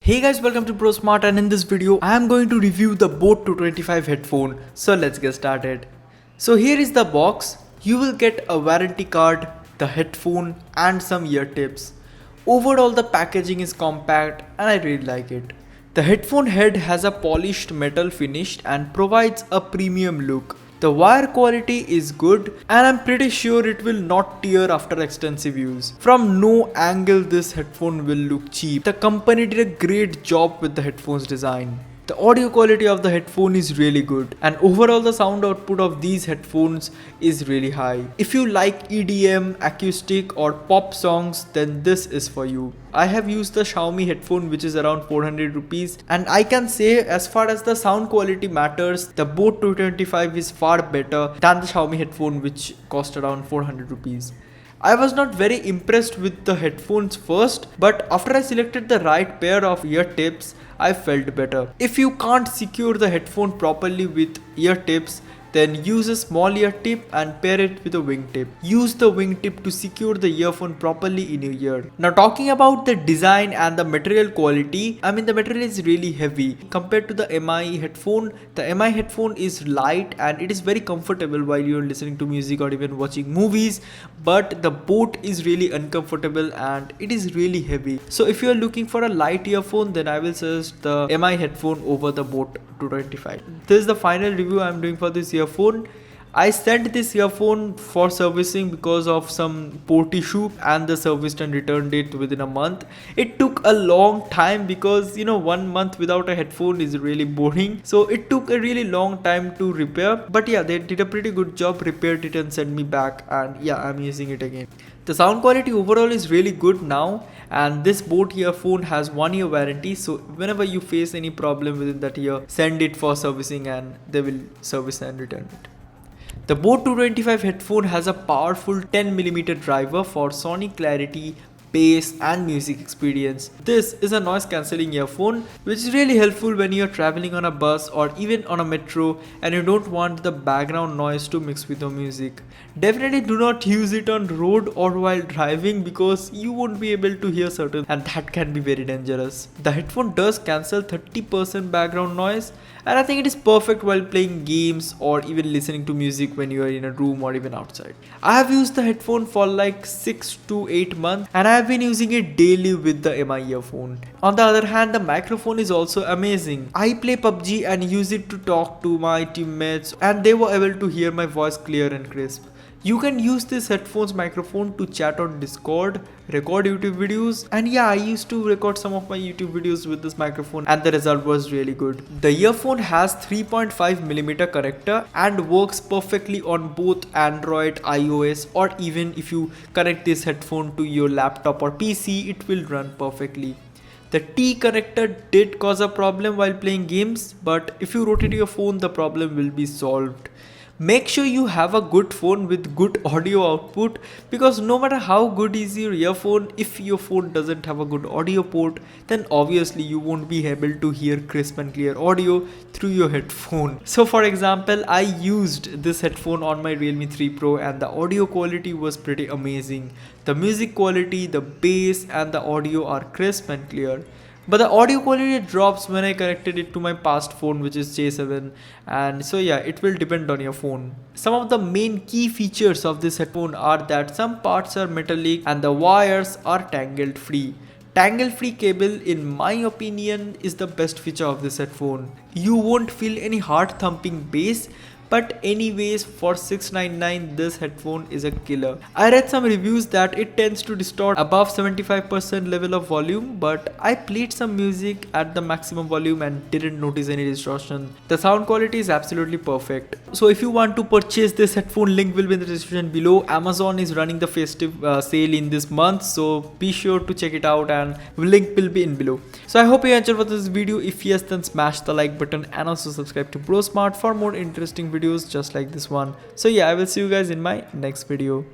Hey guys, welcome to brosmart, and in this video I am going to review the Boat 225 headphone. So let's get started. So here is the box. You will get a warranty card, the headphone and some ear tips. Overall the packaging is compact and I really like it. The headphone head has a polished metal finish and provides a premium look. The wire quality is good and I'm pretty sure it will not tear after extensive use. From no angle this headphone will look cheap. The company did a great job with the headphones design. The audio quality of the headphone is really good and overall the sound output of these headphones is really high. If you like EDM, acoustic or pop songs, then this is for you. I have used the Xiaomi headphone which is around 400 rupees, and I can say as far as the sound quality matters, the Boat 225 is far better than the Xiaomi headphone which cost around 400 rupees. I was not very impressed with the headphones first, but after I selected the right pair of ear tips, I felt better. If you can't secure the headphone properly with ear tips, then use a small ear tip and pair it with a wingtip. Use the wingtip to secure the earphone properly in your ear. Now talking about the design and the material quality, the material is really heavy. Compared to the MI headphone, the MI headphone is light and it is very comfortable while you're listening to music or even watching movies. But the Boat is really uncomfortable and it is really heavy. So if you're looking for a light earphone, then I will suggest the MI headphone over the Boat 225. This is the final review I'm doing for this earphone. I sent this earphone for servicing because of some port issue and the serviced and returned it within a month. It took a long time because 1 month without a headphone is really boring. So it took a really long time to repair. But yeah, they did a pretty good job, repaired it and sent me back, and yeah, I'm using it again. The sound quality overall is really good now, and this Boat earphone has 1 year warranty, so whenever you face any problem within that year, send it for servicing and they will service and return it. The Boat 225 headphone has a powerful 10mm driver for sonic clarity, bass and music experience. This is a noise cancelling earphone which is really helpful when you're traveling on a bus or even on a metro and you don't want the background noise to mix with your music. Definitely do not use it on road or while driving because you won't be able to hear certain, and that can be very dangerous. The headphone does cancel 30% background noise, and I think it is perfect while playing games or even listening to music when you are in a room or even outside. I have used the headphone for like 6 to 8 months and I have been using it daily with the MI earphone. On the other hand, the microphone is also amazing. I play PUBG and use it to talk to my teammates and they were able to hear my voice clear and crisp. You can use this headphones microphone to chat on Discord, record YouTube videos, and yeah, I used to record some of my YouTube videos with this microphone and the result was really good. The earphone has 3.5mm connector and works perfectly on both Android, iOS, or even if you connect this headphone to your laptop or PC, it will run perfectly. The T connector did cause a problem while playing games, but if you rotate your phone, the problem will be solved. Make sure you have a good phone with good audio output, because no matter how good is your earphone, if your phone doesn't have a good audio port, then obviously you won't be able to hear crisp and clear audio through your headphone. So for example, I used this headphone on my Realme 3 Pro and the audio quality was pretty amazing. The music quality, the bass and the audio are crisp and clear. But the audio quality drops when I connected it to my past phone, which is J7, and so yeah, it will depend on your phone. Some of the main key features of this headphone are that some parts are metallic and the wires are tangled free. Tangle free cable, in my opinion, is the best feature of this headphone. You won't feel any hard thumping bass. But anyways, for 699 this headphone is a killer. I read some reviews that it tends to distort above 75% level of volume, but I played some music at the maximum volume and didn't notice any distortion. The sound quality is absolutely perfect. So if you want to purchase this headphone, link will be in the description below. Amazon is running the festive sale in this month, so be sure to check it out and link will be in below. So I hope you enjoyed this video. If yes, then smash the like button and also subscribe to brosmart for more interesting videos just like this one. So yeah, I will see you guys in my next video.